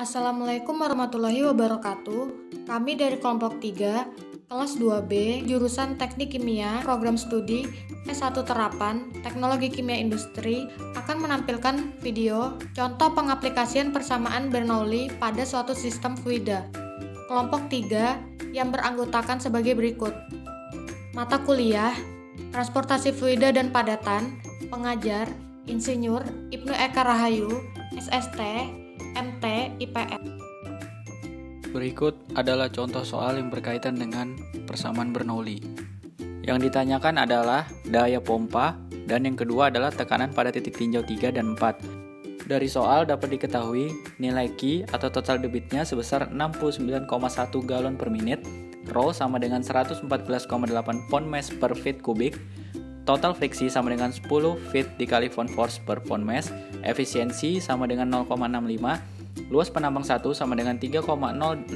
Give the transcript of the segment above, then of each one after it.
Assalamualaikum warahmatullahi wabarakatuh. Kami dari kelompok 3, kelas 2B, jurusan Teknik Kimia, program studi S1 Terapan, Teknologi Kimia Industri, akan menampilkan video contoh pengaplikasian persamaan Bernoulli pada suatu sistem fluida. Kelompok 3 yang beranggotakan sebagai berikut. Mata kuliah, Transportasi Fluida dan Padatan, pengajar, Insinyur Ibnu Eka Rahayu, SST, MT, IPS. Berikut adalah contoh soal yang berkaitan dengan persamaan Bernoulli. Yang ditanyakan adalah daya pompa, dan yang kedua adalah tekanan pada titik tinjau 3 dan 4. Dari soal dapat diketahui nilai Q atau total debitnya sebesar 69,1 galon per menit, Rho sama dengan 114,8 pound mass per feet kubik, total friksi sama dengan 10 feet dikali pound force per pound mass, efisiensi sama dengan 0,65, luas penambang 1 sama dengan 3,068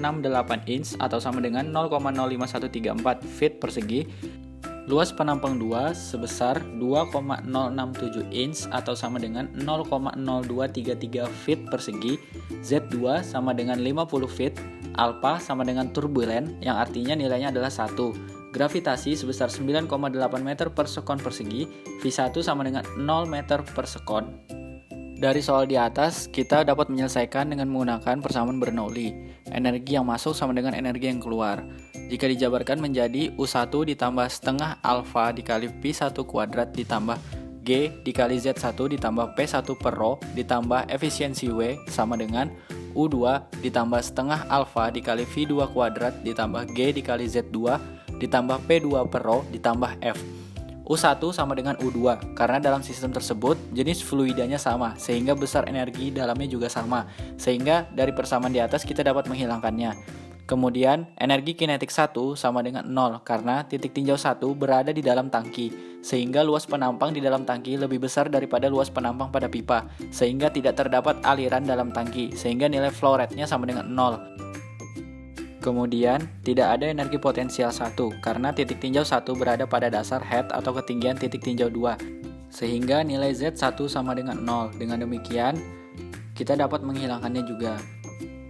inch atau sama dengan 0,05134 feet persegi, luas penampang 2 sebesar 2,067 inch atau sama dengan 0,0233 feet persegi, Z2 sama dengan 50 feet, alpha sama dengan turbulen yang artinya nilainya adalah 1. Gravitasi sebesar 9,8 meter per sekon persegi, V1 sama dengan 0 meter per sekon. Dari soal di atas, kita dapat menyelesaikan dengan menggunakan persamaan Bernoulli. Energi yang masuk sama dengan energi yang keluar. Jika dijabarkan menjadi U1 ditambah setengah alfa dikali P1 kuadrat ditambah G dikali Z1 ditambah P1 per Rho ditambah efisiensi W sama dengan U2 ditambah setengah alfa dikali V2 kuadrat ditambah G dikali Z2 ditambah P2 per Rho ditambah F. U1 sama dengan U2 karena dalam sistem tersebut jenis fluidanya sama sehingga besar energi dalamnya juga sama, sehingga dari persamaan di atas kita dapat menghilangkannya. Kemudian energi kinetik 1 sama dengan 0 karena titik tinjau 1 berada di dalam tangki, sehingga luas penampang di dalam tangki lebih besar daripada luas penampang pada pipa, sehingga tidak terdapat aliran dalam tangki, sehingga nilai flow rate-nya sama dengan 0. Kemudian, tidak ada energi potensial 1 karena titik tinjau 1 berada pada dasar head atau ketinggian titik tinjau 2, sehingga nilai Z1 sama dengan 0. Dengan demikian, kita dapat menghilangkannya juga.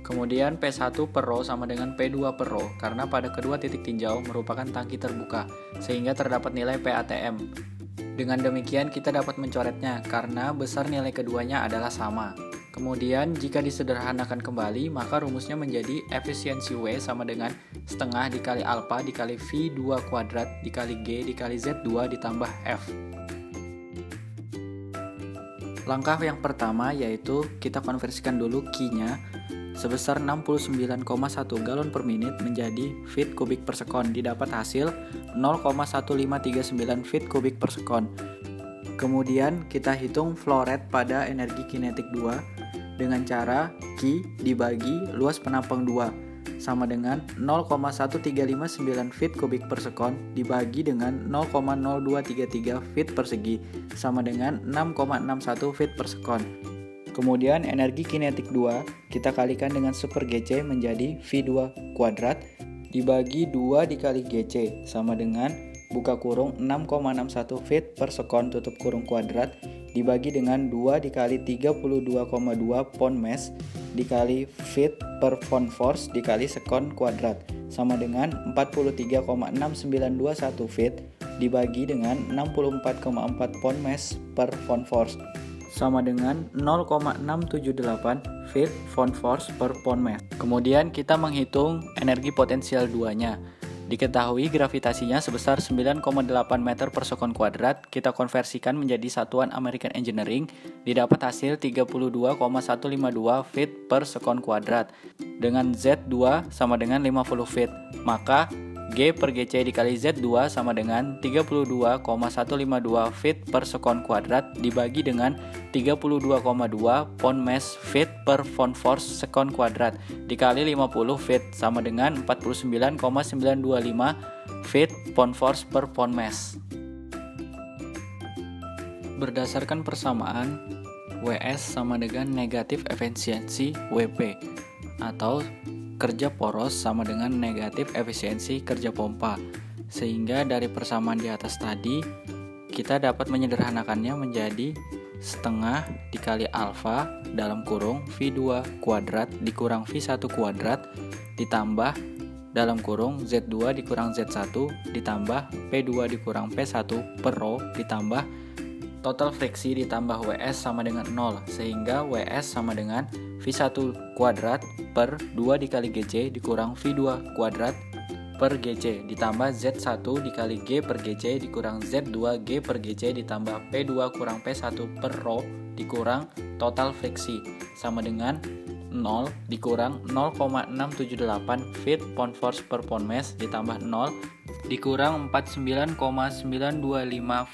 Kemudian P1 per Rho sama dengan P2 per Rho karena pada kedua titik tinjau merupakan tangki terbuka, sehingga terdapat nilai PATM. Dengan demikian kita dapat mencoretnya karena besar nilai keduanya adalah sama. Kemudian jika disederhanakan kembali, maka rumusnya menjadi efisiensi W sama dengan setengah dikali alpha dikali V2 kuadrat dikali G dikali Z2 ditambah F. Langkah yang pertama yaitu kita konversikan dulu Q-nya sebesar 69,1 galon per menit menjadi feet kubik per sekon. Didapat hasil 0,1539 feet kubik per sekon. Kemudian kita hitung flow rate pada energi kinetik 2 dengan cara Q dibagi luas penampang 2 sama dengan 0,1359 feet kubik per sekon dibagi dengan 0,0233 feet persegi sama dengan 6,61 feet per sekon. Kemudian energi kinetik 2 kita kalikan dengan super GC menjadi V2 kuadrat dibagi 2 dikali GC sama dengan buka kurung 6,61 feet per sekon tutup kurung kuadrat dibagi dengan 2 dikali 32,2 pound mass dikali feet per pound force dikali sekon kuadrat sama dengan 43,6921 feet dibagi dengan 64,4 pound mass per pound force sama dengan 0,678 feet pound force per pound mass. Kemudian kita menghitung energi potensial 2-nya. Diketahui gravitasinya sebesar 9,8 meter per sekon kuadrat, kita konversikan menjadi satuan American Engineering, didapat hasil 32,152 feet per sekon kuadrat. Dengan Z2 sama dengan 50 feet, maka G per GC dikali Z2 sama dengan 32,152 feet per sekon kuadrat dibagi dengan 32,2 pound mass feet per pound force sekon kuadrat dikali 50 feet sama dengan 49,925 feet pound force per pound mass. Berdasarkan persamaan, WS sama dengan negatif efisiensi WP atau kerja poros sama dengan negatif efisiensi kerja pompa. Sehingga dari persamaan di atas tadi, kita dapat menyederhanakannya menjadi setengah dikali alfa dalam kurung V2 kuadrat dikurang V1 kuadrat ditambah dalam kurung Z2 dikurang Z1 ditambah P2 dikurang P1 per rho ditambah total friksi ditambah WS sama dengan 0, sehingga WS sama dengan V1 kuadrat per 2 dikali GC dikurang V2 kuadrat per GC ditambah Z1 dikali G per GC dikurang Z2 G per GC ditambah P2 kurang P1 per rho dikurang total friksi sama dengan 0 dikurang 0,678 feet pound force per pound mass ditambah 0 dikurang 49,925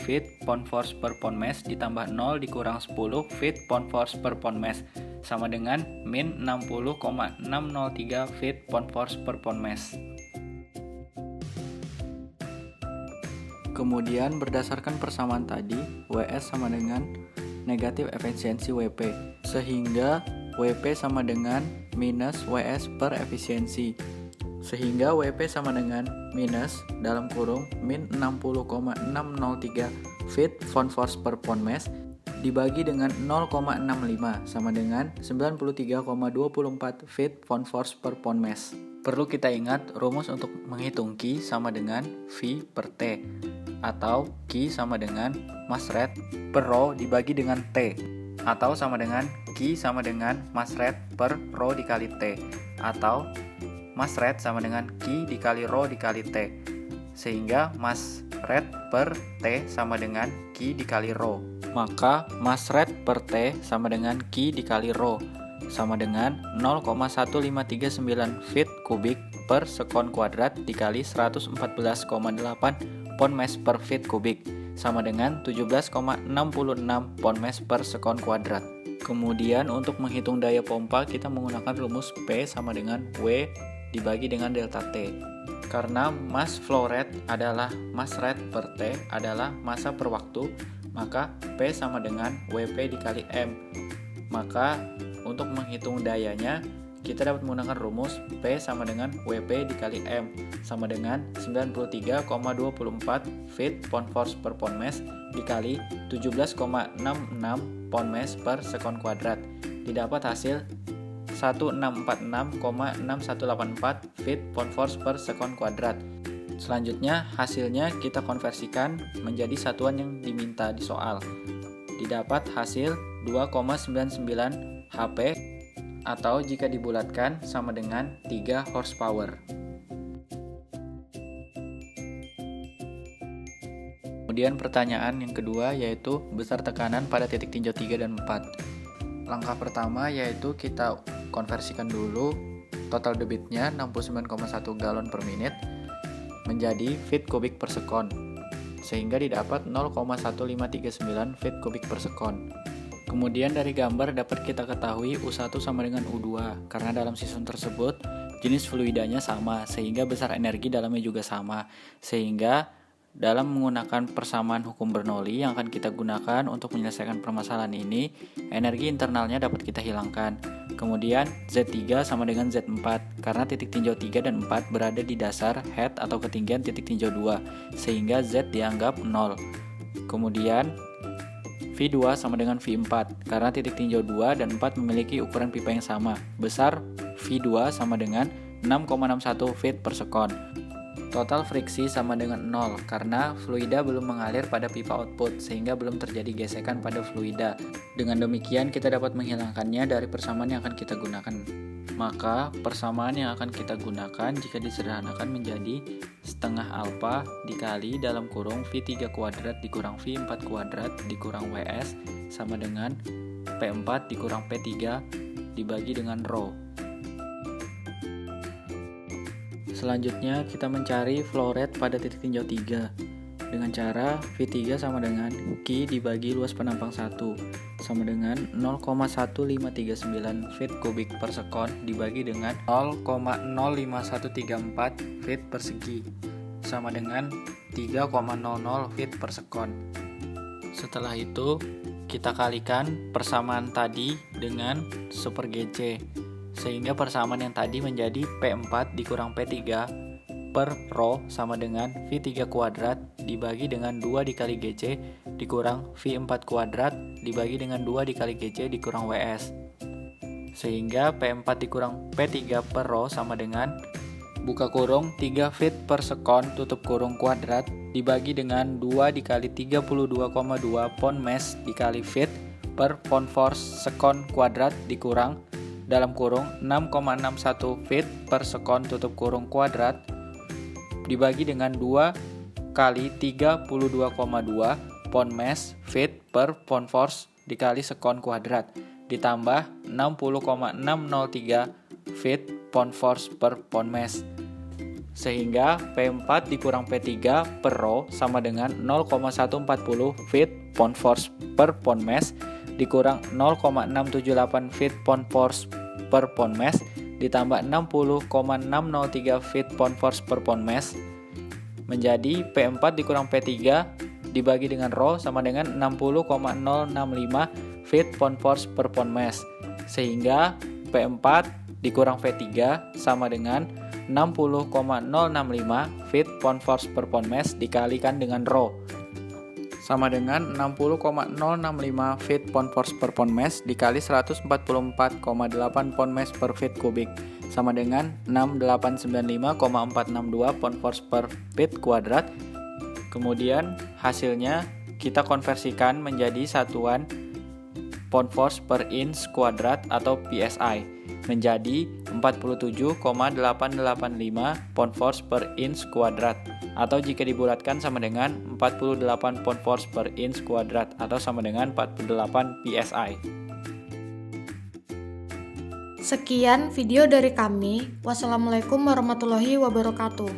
feet pound force per pound mass ditambah 0 dikurang 10 feet pound force per pound mass sama dengan min 60,603 feet pound force per pound mass. Kemudian berdasarkan persamaan tadi, WS sama dengan negatif efisiensi WP, sehingga WP sama dengan minus WS per efisiensi, sehingga WP sama dengan minus dalam kurung min 60,603 feet pound force per pound mass dibagi dengan 0,65 sama dengan 93,24 feet pound force per pound mass. Perlu kita ingat rumus untuk menghitung Q sama dengan V per T, atau Q sama dengan mass rate per rho dibagi dengan T, atau sama dengan Q sama dengan mass rate per rho dikali T, atau mass rate sama dengan Q dikali rho dikali T, sehingga mass rate per T sama dengan Q dikali rho. Maka mass rate per T sama dengan Q dikali rho sama dengan 0,1539 feet kubik per sekon kuadrat dikali 114,8 pound mass per feet kubik sama dengan 17,66 pound mass per sekon kuadrat. Kemudian untuk menghitung daya pompa kita menggunakan rumus P sama dengan W dibagi dengan delta T. Karena mass flow rate adalah mass rate per T adalah massa per waktu, maka P sama dengan WP dikali M. Maka untuk menghitung dayanya, kita dapat menggunakan rumus P sama dengan WP dikali M sama dengan 93,24 feet pound force per pound mass dikali 17,66 pound mass per sekon kuadrat. Didapat hasil 1646,6184 feet pound force per sekon kuadrat. Selanjutnya hasilnya kita konversikan menjadi satuan yang diminta di soal. Didapat hasil 2,99 HP atau jika dibulatkan sama dengan 3 horsepower. Kemudian pertanyaan yang kedua yaitu besar tekanan pada titik tinjau 3 dan 4. Langkah pertama yaitu kita konversikan dulu total debitnya 69,1 galon per menit menjadi feet kubik per sekon, sehingga didapat 0,1539 feet kubik per sekon. Kemudian dari gambar dapat kita ketahui U1 sama dengan U2 karena dalam sistem tersebut jenis fluidanya sama sehingga besar energi dalamnya juga sama, sehingga dalam menggunakan persamaan hukum Bernoulli yang akan kita gunakan untuk menyelesaikan permasalahan ini, energi internalnya dapat kita hilangkan. Kemudian Z3 sama dengan Z4 karena titik tinjau 3 dan 4 berada di dasar head atau ketinggian titik tinjau 2 sehingga Z dianggap 0. Kemudian V2 sama dengan V4 karena titik tinjau 2 dan 4 memiliki ukuran pipa yang sama. Besar V2 sama dengan 6,61 feet per sekon. Total friksi sama dengan 0 karena fluida belum mengalir pada pipa output sehingga belum terjadi gesekan pada fluida. Dengan demikian kita dapat menghilangkannya dari persamaan yang akan kita gunakan. Maka persamaan yang akan kita gunakan jika disederhanakan menjadi setengah alfa dikali dalam kurung V3 kuadrat dikurang V4 kuadrat dikurang WS sama dengan P4 dikurang P3 dibagi dengan rho. Selanjutnya kita mencari flow rate pada titik tinjau 3 dengan cara V3 sama dengan Q dibagi luas penampang 1 sama dengan 0,1539 feet kubik per sekon dibagi dengan 0,05134 feet persegi sama dengan 3,00 feet per sekon. Setelah itu kita kalikan persamaan tadi dengan super GC sehingga persamaan yang tadi menjadi P4 dikurang P3 per rho sama dengan V3 kuadrat dibagi dengan 2 dikali GC dikurang V4 kuadrat dibagi dengan 2 dikali GC dikurang WS. Sehingga P4 dikurang P3 per rho sama dengan buka kurung 3 feet per sekon tutup kurung kuadrat dibagi dengan 2 dikali 32,2 pound mass dikali feet per pound force sekon kuadrat dikurang dalam kurung 6,61 feet per sekon tutup kurung kuadrat dibagi dengan 2 kali 32,2 pound mass feet per pound force dikali sekon kuadrat ditambah 60,603 feet pound force per pound mass. Sehingga P4 dikurang P3 per rho sama dengan 0,140 feet pound force per pound mass dikurang 0,678 feet pound force per pound mass ditambah 60,603 feet pound force per pound mass menjadi P4 dikurang P3 dibagi dengan rho sama dengan 60,065 feet pound force per pound mass. Sehingga P4 dikurang P3 sama dengan 60,065 feet pound force per pound mass dikalikan dengan rho sama dengan 60,065 feet pound force per pound mass dikali 144,8 pound mass per feet kubik sama dengan 6895,462 pound force per feet kuadrat. Kemudian hasilnya kita konversikan menjadi satuan pound force per inch kuadrat atau PSI menjadi 47,885 pound force per inch kuadrat atau jika dibulatkan sama dengan 48 pound force per inch kuadrat atau sama dengan 48 PSI. Sekian video dari kami. Wassalamualaikum warahmatullahi wabarakatuh.